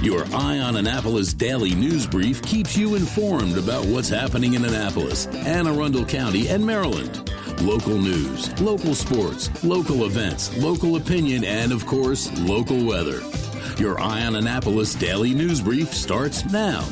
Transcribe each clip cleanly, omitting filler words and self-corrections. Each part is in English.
Your Eye on Annapolis daily news brief keeps you informed about what's happening in Annapolis, Anne Arundel County, and Maryland. Local news, local sports, local events, local opinion, and, of course, local weather. Your Eye on Annapolis daily news brief starts now.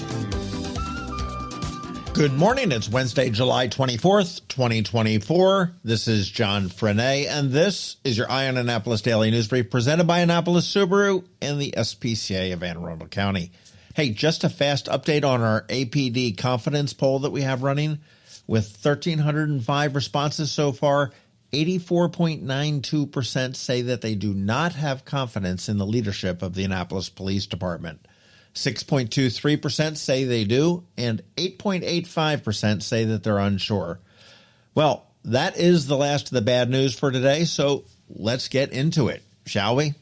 Good morning. It's Wednesday, July 24th, 2024. This is John Frenaye, and this is your Eye on Annapolis Daily News Brief presented by Annapolis Subaru and the SPCA of Anne Arundel County. Hey, just a fast update on our APD confidence poll that we have running. With 1,305 responses so far, 84.92% say that they do not have confidence in the leadership of the Annapolis Police Department. 6.23% say they do, and 8.85% say that they're unsure. Well, that is the last of the bad news for today, so let's get into it, shall we?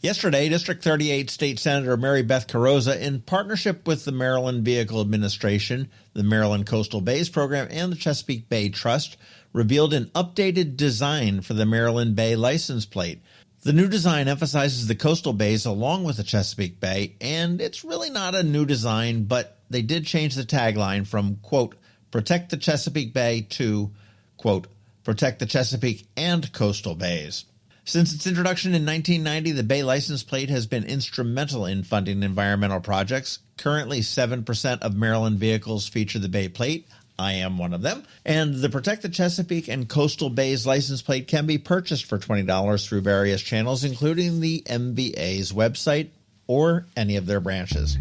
Yesterday, District 38 State Senator Mary Beth Carrozza, in partnership with the Maryland Vehicle Administration, the Maryland Coastal Bays Program, and the Chesapeake Bay Trust, revealed an updated design for the Maryland Bay license plate. The new design emphasizes the coastal bays along with the Chesapeake Bay, and it's really not a new design, but they did change the tagline from, quote, protect the Chesapeake Bay to, quote, protect the Chesapeake and coastal bays. Since its introduction in 1990, the Bay license plate has been instrumental in funding environmental projects. Currently, 7% of Maryland vehicles feature the Bay plate. I am one of them. And the Protect the Chesapeake and Coastal Bays license plate can be purchased for $20 through various channels, including the MVA's website or any of their branches.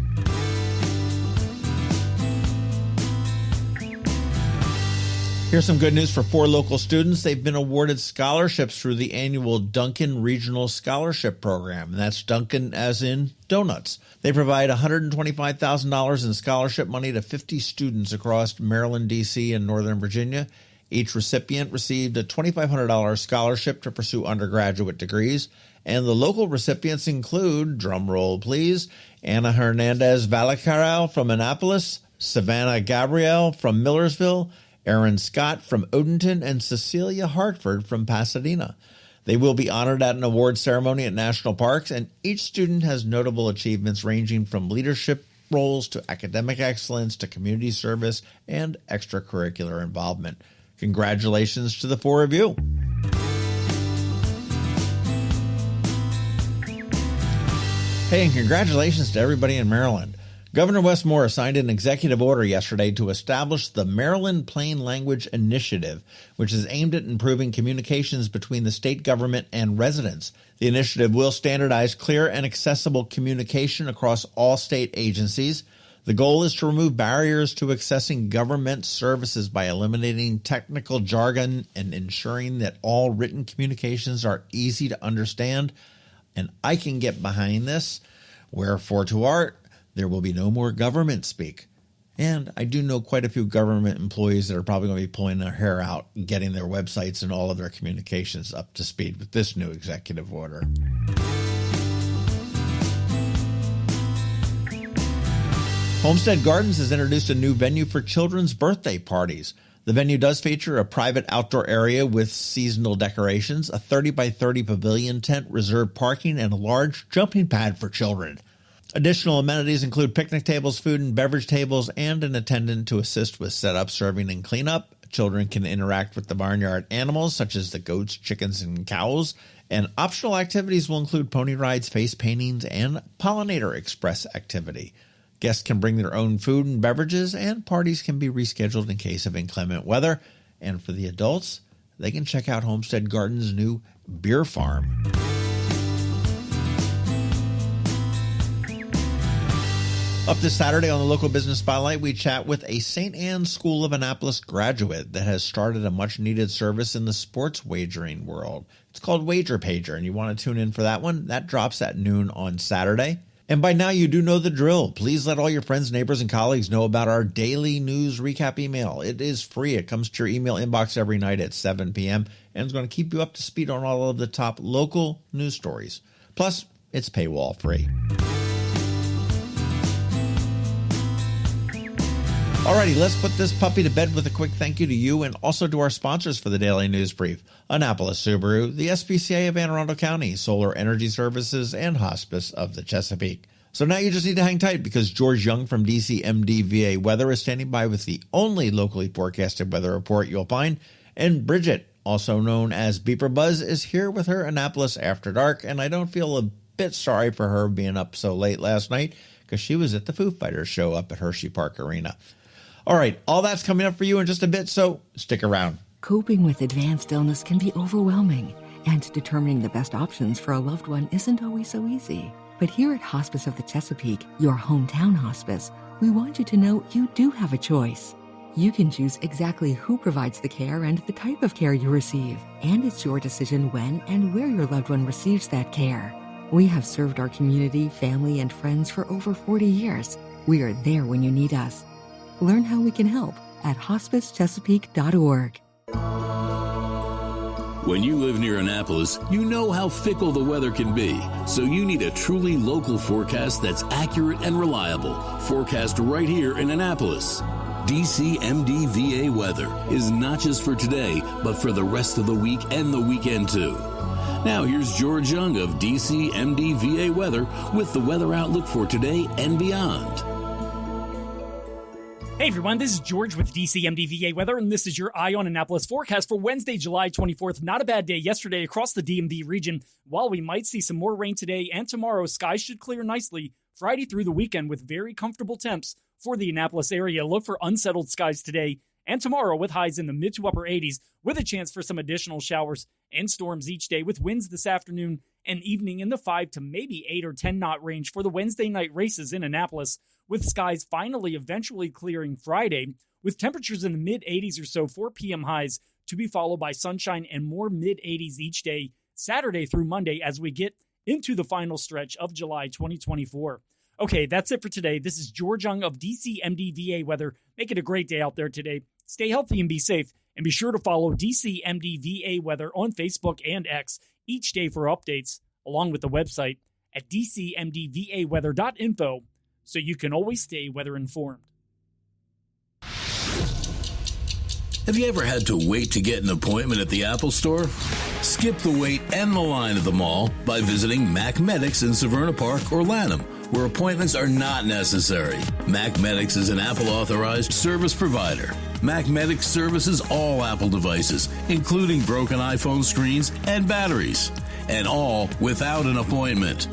Here's some good news for 4 local students. They've been awarded scholarships through the annual Dunkin Regional Scholarship Program. And that's Dunkin as in donuts. They provide $125,000 in scholarship money to 50 students across Maryland, D.C., and Northern Virginia. Each recipient received a $2,500 scholarship to pursue undergraduate degrees. And the local recipients include, drumroll please, Anna Hernandez Valacarral from Annapolis, Savannah Gabrielle from Millersville, Aaron Scott from Odenton, and Cecilia Hartford from Pasadena. They will be honored at an award ceremony at national parks, and each student has notable achievements ranging from leadership roles to academic excellence to community service and extracurricular involvement. Congratulations to the 4 of you. Hey, and congratulations to everybody in Maryland. Governor Wes Moore signed an executive order yesterday to establish the Maryland Plain Language Initiative, which is aimed at improving communications between the state government and residents. The initiative will standardize clear and accessible communication across all state agencies. The goal is to remove barriers to accessing government services by eliminating technical jargon and ensuring that all written communications are easy to understand. And I can get behind this. Wherefore to art, there will be no more government speak. And I do know quite a few government employees that are probably going to be pulling their hair out and getting their websites and all of their communications up to speed with this new executive order. Homestead Gardens has introduced a new venue for children's birthday parties. The venue does feature a private outdoor area with seasonal decorations, a 30 by 30 pavilion tent, reserved parking, and a large jumping pad for children. Additional amenities include picnic tables, food and beverage tables, and an attendant to assist with setup, serving, and cleanup. Children can interact with the barnyard animals, such as the goats, chickens, and cows. And optional activities will include pony rides, face paintings, and Pollinator Express activity. Guests can bring their own food and beverages, and parties can be rescheduled in case of inclement weather. And for the adults, they can check out Homestead Gardens' new beer farm. Up this Saturday on the Local Business Spotlight, we chat with a St. Anne's School of Annapolis graduate that has started a much-needed service in the sports wagering world. It's called Wager Pager, and you want to tune in for that one. That drops at noon on Saturday. And by now, you do know the drill. Please let all your friends, neighbors, and colleagues know about our daily news recap email. It is free. It comes to your email inbox every night at 7 p.m., and it's going to keep you up to speed on all of the top local news stories. Plus, it's paywall free. Alrighty, let's put this puppy to bed with a quick thank you to you and also to our sponsors for the Daily News Brief: Annapolis Subaru, the SPCA of Anne Arundel County, Solar Energy Services, and Hospice of the Chesapeake. So now you just need to hang tight because George Young from DCMDVA Weather is standing by with the only locally forecasted weather report you'll find. And Bridget, also known as BeeprBuzz, is here with her Annapolis After Dark. And I don't feel a bit sorry for her being up so late last night because she was at the Foo Fighters show up at Hershey Park Arena. All right, all that's coming up for you in just a bit, so stick around. Coping with advanced illness can be overwhelming, and determining the best options for a loved one isn't always so easy. But here at Hospice of the Chesapeake, your hometown hospice, we want you to know you do have a choice. You can choose exactly who provides the care and the type of care you receive, and it's your decision when and where your loved one receives that care. We have served our community, family, and friends for over 40 years. We are there when you need us. Learn how we can help at hospicechesapeake.org. When you live near Annapolis, you know how fickle the weather can be, so you need a truly local forecast that's accurate and reliable. Forecast right here in Annapolis. DCMDVA Weather is not just for today, but for the rest of the week and the weekend too. Now here's George Young of DCMDVA Weather with the weather outlook for today and beyond. Hey everyone, this is George with DCMDVA Weather, and this is your Eye on Annapolis forecast for Wednesday, July 24th. Not a bad day yesterday across the DMV region. While we might see some more rain today and tomorrow, skies should clear nicely Friday through the weekend with very comfortable temps for the Annapolis area. Look for unsettled skies today and tomorrow with highs in the mid to upper 80s with a chance for some additional showers and storms each day with winds this afternoon and evening in the 5 to maybe 8 or 10 knot range for the Wednesday night races in Annapolis, with skies finally eventually clearing Friday, with temperatures in the mid-80s or so, 4 p.m. highs to be followed by sunshine and more mid-80s each day, Saturday through Monday, as we get into the final stretch of July 2024. Okay, that's it for today. This is George Young of DCMDVA Weather. Make it a great day out there today. Stay healthy and be safe, and be sure to follow DCMDVA Weather on Facebook and X each day for updates, along with the website at dcmdvaweather.info, so you can always stay weather informed. Have you ever had to wait to get an appointment at the Apple Store? Skip the wait and the line at the mall by visiting Mac Medics in Severna Park or Lanham, where appointments are not necessary. Mac Medics is an Apple-authorized service provider. Mac Medics services all Apple devices, including broken iPhone screens and batteries, and all without an appointment.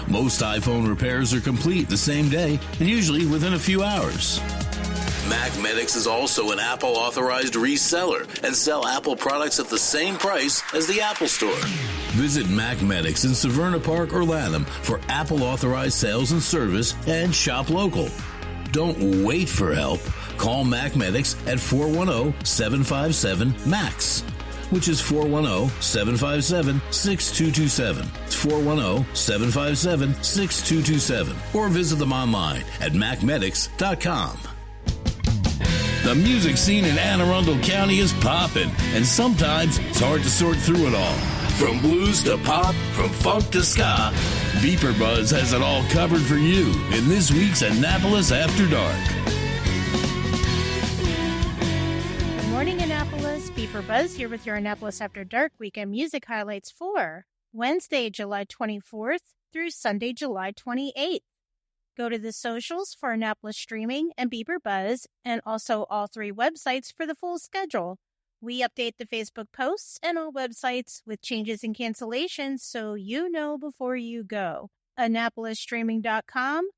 Most iPhone repairs are complete the same day and usually within a few hours. Mac Medics is also an Apple-authorized reseller and sell Apple products at the same price as the Apple Store. Visit Mac Medics in Severna Park or Lanham for Apple-authorized sales and service and shop local. Don't wait for help. Call Mac Medics at 410-757-MAX, which is 410-757-6227. It's 410-757-6227. Or visit them online at macmedics.com. The music scene in Anne Arundel County is popping, and sometimes it's hard to sort through it all. From blues to pop, from funk to ska, BeeprBuzz has it all covered for you in this week's Annapolis After Dark. Good morning, Annapolis. BeeprBuzz here with your Annapolis After Dark weekend music highlights for Wednesday, July 24th through Sunday, July 28th. Go to the socials for Annapolis Streaming and BeeprBuzz, and also all 3 websites for the full schedule. We update the Facebook posts and all websites with changes and cancellations so you know before you go. AnnapolisStreaming.com,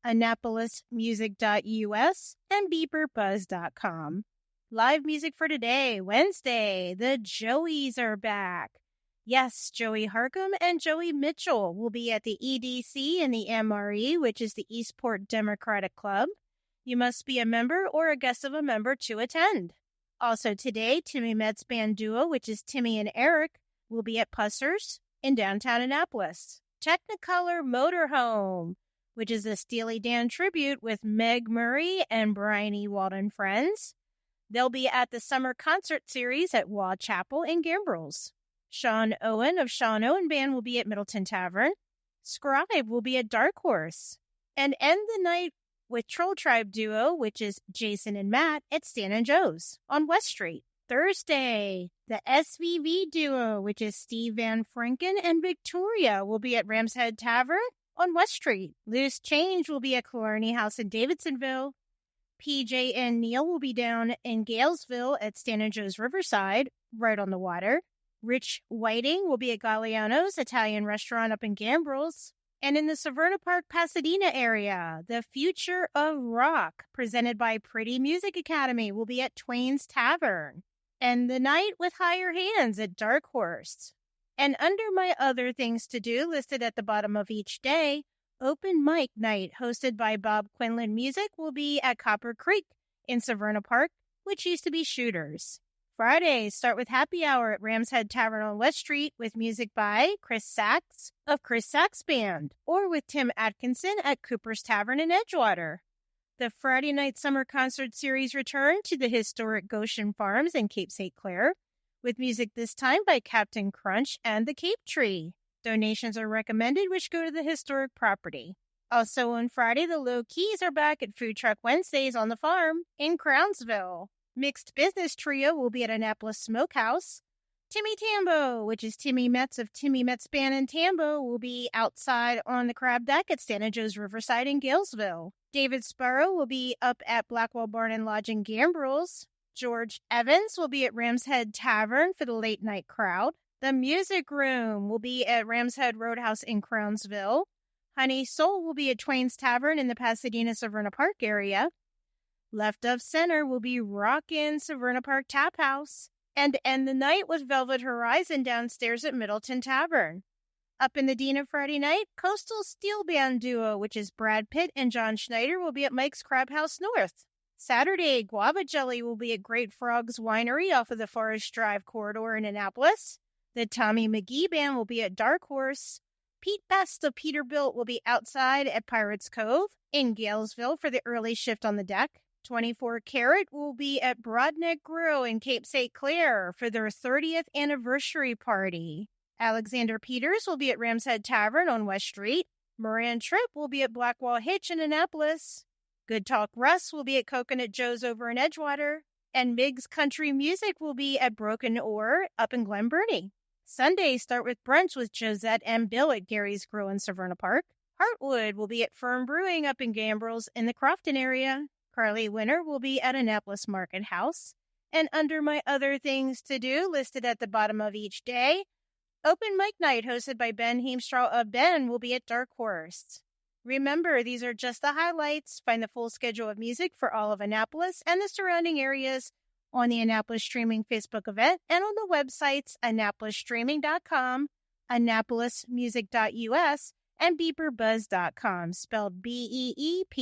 AnnapolisMusic.us, and BeeprBuzz.com. Live music for today, Wednesday. The Joeys are back. Yes, Joey Harcum and Joey Mitchell will be at the EDC and the MRE, which is the Eastport Democratic Club. You must be a member or a guest of a member to attend. Also today, Timmy Metz Band Duo, which is Timmy and Eric, will be at Pusser's in downtown Annapolis. Technicolor Motorhome, which is a Steely Dan tribute with Meg Murray and Brian Ewald and friends. They'll be at the Summer Concert Series at Waugh Chapel in Gambrels. Sean Owen of Sean Owen Band will be at Middleton Tavern. Scribe will be at Dark Horse. And end the night with Troll Tribe Duo, which is Jason and Matt, at Stan and Joe's on West Street. Thursday, the SVV Duo, which is Steve Van Franken and Victoria, will be at Ram's Head Tavern. on West Street. Loose Change will be at Killarney House in Davidsonville. PJ and Neil will be down in Galesville at Stan and Joe's Riverside, right on the water. Rich Whiting will be at Galliano's Italian restaurant up in Gambrills. And in the Severna Park, Pasadena area, The Future of Rock, presented by Pretty Music Academy, will be at Twain's Tavern. And The Night with Higher Hands at Dark Horse. And under my other things to do, listed at the bottom of each day, Open Mic Night, hosted by Bob Quinlan Music, will be at Copper Creek in Severna Park, which used to be Shooters. Fridays start with happy hour at Ram's Head Tavern on West Street with music by Chris Sachs of Chris Sachs Band, or with Tim Atkinson at Cooper's Tavern in Edgewater. The Friday night summer concert series return to the historic Goshen Farms in Cape St. Clair, with music this time by Captain Crunch and the Cape Tree. Donations are recommended, which go to the historic property. Also on Friday, the Low Keys are back at Food Truck Wednesdays on the farm in Crownsville. Mixed Business Trio will be at Annapolis Smokehouse. Timmy Tambo, which is Timmy Metz of Timmy Metz Band and Tambo, will be outside on the crab deck at Stan and Joe's Riverside in Galesville. David Sparrow will be up at Blackwell Barn and Lodge in Gambrills. George Evans will be at Ram's Head Tavern for the late night crowd. The Music Room will be at Ram's Head Roadhouse in Crownsville. Honey Soul will be at Twain's Tavern in the Pasadena-Severna Park area. Left of Center will be Rockin' Severna Park Tap House. And end the night with Velvet Horizon downstairs at Middleton Tavern. Up in the Dena Friday night, Coastal Steel Band Duo, which is Brad Pitt and John Schneider, will be at Mike's Crab House North. Saturday, Guava Jelly will be at Great Frogs Winery off of the Forest Drive corridor in Annapolis. The Tommy McGee Band will be at Dark Horse. Pete Best of Peterbilt will be outside at Pirates Cove in Galesville for the early shift on the deck. 24 Karat will be at Broadneck Grill in Cape St. Clair for their 30th anniversary party. Alexander Peters will be at Ram's Head Tavern on West Street. Moran Tripp will be at Blackwall Hitch in Annapolis. Good Talk Russ will be at Coconut Joe's over in Edgewater. And Miggs Country Music will be at Broken Oar up in Glen Burnie. Sundays start with brunch with Josette and Bill at Gary's Grill in Severna Park. Heartwood will be at Firm Brewing up in Gambrills in the Crofton area. Carly Winter will be at Annapolis Market House. And under my other things to do, listed at the bottom of each day, Open Mic Night, hosted by Ben Heemstraw of Ben, will be at Dark Horse. Remember, these are just the highlights. Find the full schedule of music for all of Annapolis and the surrounding areas on the Annapolis Streaming Facebook event and on the websites AnnapolisStreaming.com, AnnapolisMusic.us, and BeeprBuzz.com, spelled BeeprBuzz.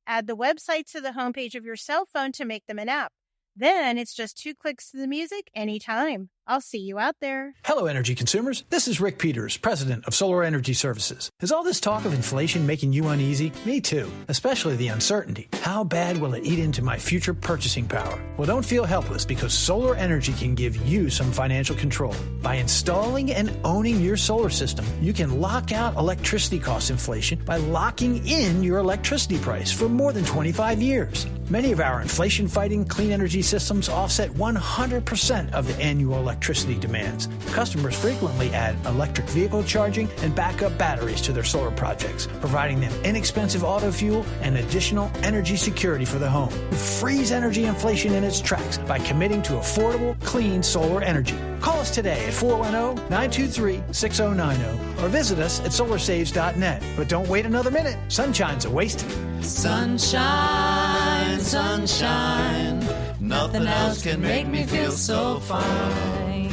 Add the websites to the homepage of your cell phone to make them an app. Then it's just 2 clicks to the music anytime. I'll see you out there. Hello, energy consumers. This is Rick Peters, president of Solar Energy Services. Is all this talk of inflation making you uneasy? Me too, especially the uncertainty. How bad will it eat into my future purchasing power? Well, don't feel helpless, because solar energy can give you some financial control. By installing and owning your solar system, you can lock out electricity cost inflation by locking in your electricity price for more than 25 years. Many of our inflation-fighting clean energy systems offset 100% of the annual electricity demands. Customers frequently add electric vehicle charging and backup batteries to their solar projects, providing them inexpensive auto fuel and additional energy security for the home. Freeze energy inflation in its tracks by committing to affordable, clean solar energy. Call us today at 410-923-6090 or visit us at solarsaves.net. But don't wait another minute. Sunshine's a wasted. Sunshine, sunshine, nothing else can make me feel so fine.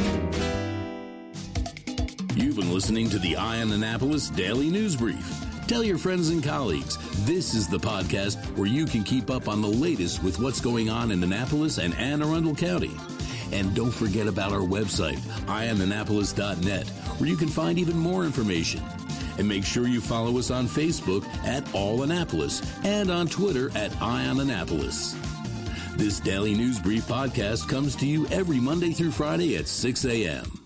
You've been listening to the Eye on Annapolis Daily News Brief. Tell your friends and colleagues, this is the podcast where you can keep up on the latest with what's going on in Annapolis and Anne Arundel County. And don't forget about our website, eyeonannapolis.net, where you can find even more information. And make sure you follow us on Facebook at All Annapolis and on Twitter at Eye on Annapolis. This Daily News Brief podcast comes to you every Monday through Friday at 6 a.m.